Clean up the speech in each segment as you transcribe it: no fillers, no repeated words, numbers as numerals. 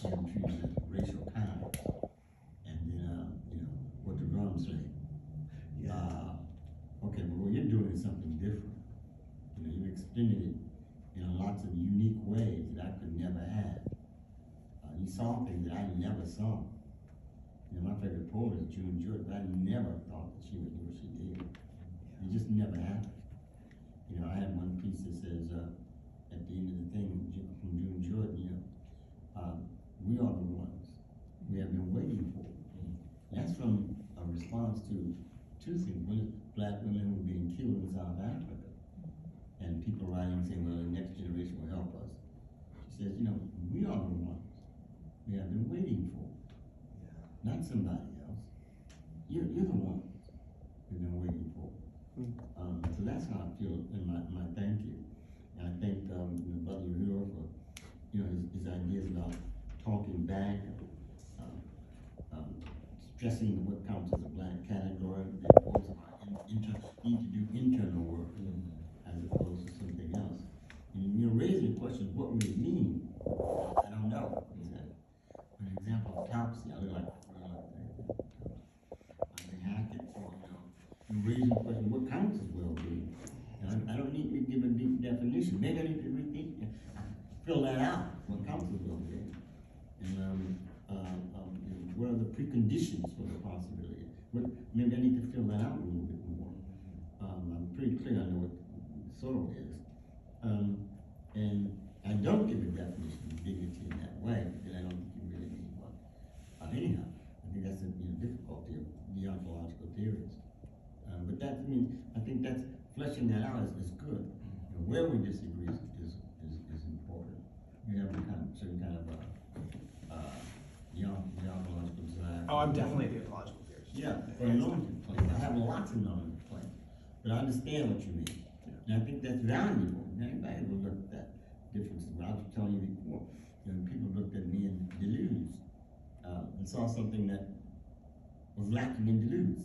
you choose racial kind, and then what the drums say. Okay, but what you're doing is something different. You've extended it in lots of unique ways that I could never have. You saw things that I never saw. My favorite poet is June Jordan, but I never thought that she would do what she did. It just never happened. I had one piece that says, at the end of the thing from June Jordan, we are the ones we have been waiting for. That's from a response to two things. One is black women who were being killed in South Africa. And people writing saying, well, the next generation will help us. She says, we are the ones we have been waiting for. Not somebody else. You're the ones we've been waiting for. So that's how I feel in my thank you. And I thank Brother Hero for his ideas about talking back, stressing what counts as a black category, the importance of our need to do internal work as opposed to something else. And raising the question, what would it mean? I don't know. For example, autopsy, I look like Hackett, raising the question, what counts as well-being? I don't need to give a deep definition. Maybe I need to rethink, fill that out. What counts as well-being? And what are the preconditions for the possibility? Maybe I need to fill that out a little bit more. I'm pretty clear I know what soul is. And I don't give a definition of dignity in that way, because I don't think you really need one. Anyhow, I think that's the difficulty of deontological theories. But I think that's fleshing that out is good. Where we disagree is important. We have certain kind of deontological desire. Oh, I'm definitely a theological theorist. Yeah, for a normative plane. I have lots of normative planes, but I understand what you mean. And I think that's valuable. Anybody will look at that difference. What I was telling you before, people looked at me in Duluth and saw something that was lacking in Duluth.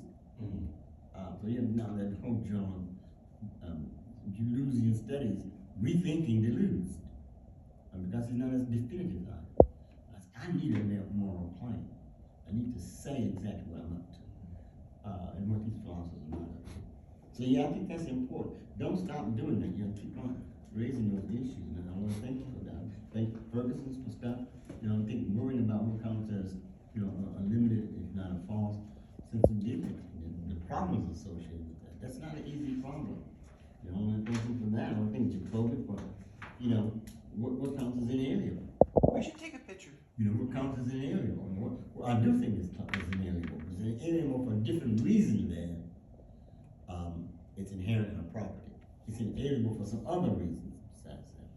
So you have now that whole genre of Duluzian studies rethinking Duluth because it's not as definitive. I need a moral plane. I need to say exactly what I'm up to and what these philosophers are not up to. So I think that's important. Don't stop doing that. Keep on raising those issues, and I want to thank you for that. Thank Ferguson for stuff. I think worrying about what counts as a limited, if not a false, sense of dignity. The problems associated with that. That's not an easy problem. I want to thank you for that. I want to thank Jacoby for what counts as inalienable. We should take a picture. What counts as inalienable. And what I do think is inalienable. It's inalienable for a different reason than it's inherent in a property. It's inalienable for some other reasons besides that.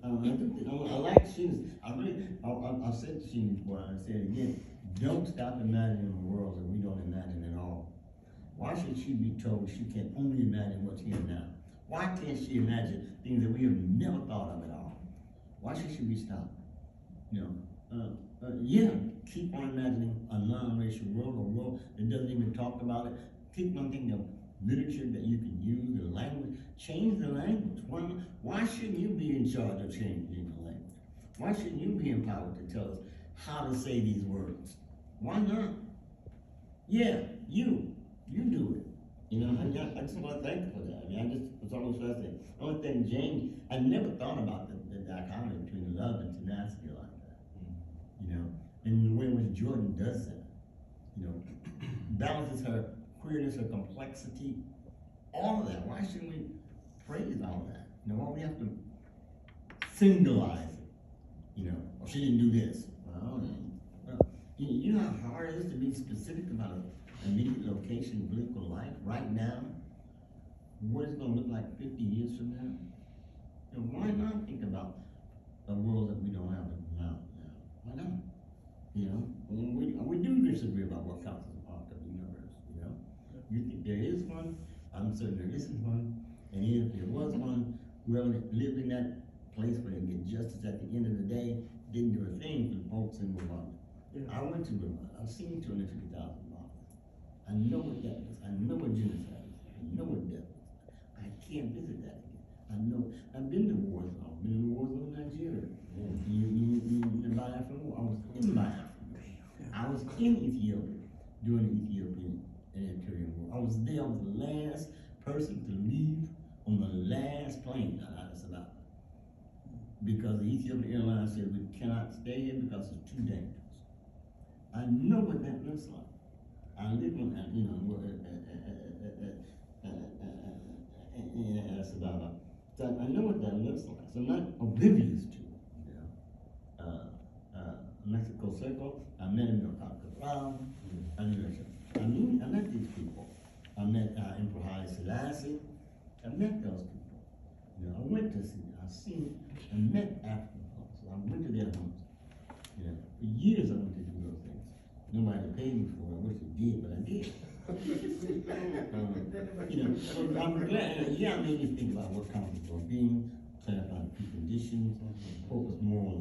I like Sheena's. I've said to Sheena before, and I say it again. Don't stop imagining a world that we don't imagine at all. Why should she be told she can only imagine what's here now? Why can't she imagine things that we have never thought of at all? Why should she be stopped? Keep on imagining a non-racial world, a world that doesn't even talk about it. Keep on thinking of literature that you can use, the language. Change the language. Why shouldn't you be in charge of changing the language? Why shouldn't you be empowered to tell us how to say these words? Why not? Yeah, you do it. I just want to thank you for that. That's always what I say. I want to thank James. I never thought about the dichotomy between love and tenacity like that. And the way in which Jordan does that. Balances her queerness, her complexity, all of that. Why shouldn't we praise all that? Why we have to singleize it? Or she didn't do this. Well, you know how hard it is to be specific about an immediate location, political life, right now? What it's going to look like 50 years from now? Why not think about a world that we don't have now? Why not? We do disagree about what counts as a part of the universe. You think there is one? I'm certain there isn't one. And even if there was one, whoever lived in that place where they get justice at the end of the day didn't do a thing for the folks in Rwanda. I went to Rwanda. I've seen 250,000 miles. I know what that is. I know what genocide is. I know what death is. I can't visit that again. I know. I've been to war zone. I've been in war zone in Nigeria. Biafran War. I was in Ethiopia during the Ethiopian and Eritrean War. I was there. I was the last person to leave on the last plane out of Addis Ababa, because the Ethiopian Airlines said we cannot stay here because it's too dangerous. I know what that looks like. I live in, in Addis Ababa. So I know what that looks like. So I'm not oblivious to it. Mexico Circle, I met him in Okakabal. I met these people. I met Emperor Haile Selassie. I met those people. I went to see, I met African folks. I went to their homes. For years I went to do those things. Nobody paid me for it. I wish it did, but I did. So I'm glad. Yeah, I made me think about what counts as well-being, clarifying preconditions, focus more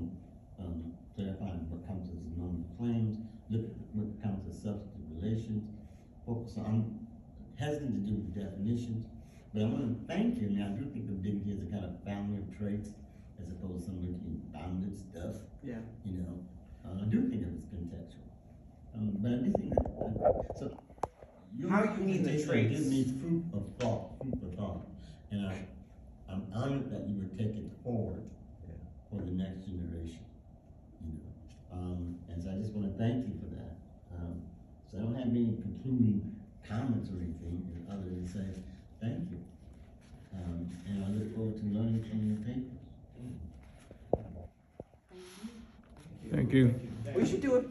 on clarifying what counts as normal claims, look at what counts as substantive relations, focus on, I'm hesitant to do with definitions, but I want to thank you. Now, I do think of dignity as a kind of family of traits, as opposed to some looking bounded stuff. Yeah. I do think of it as contextual. But I do think that, so, How you mean the traits? Give me food for thought, and I'm honored that you would take it forward for the next generation. And so I just want to thank you for that. So I don't have any concluding comments or anything other than say thank you. And I look forward to learning from your papers. Thank you. We should do it.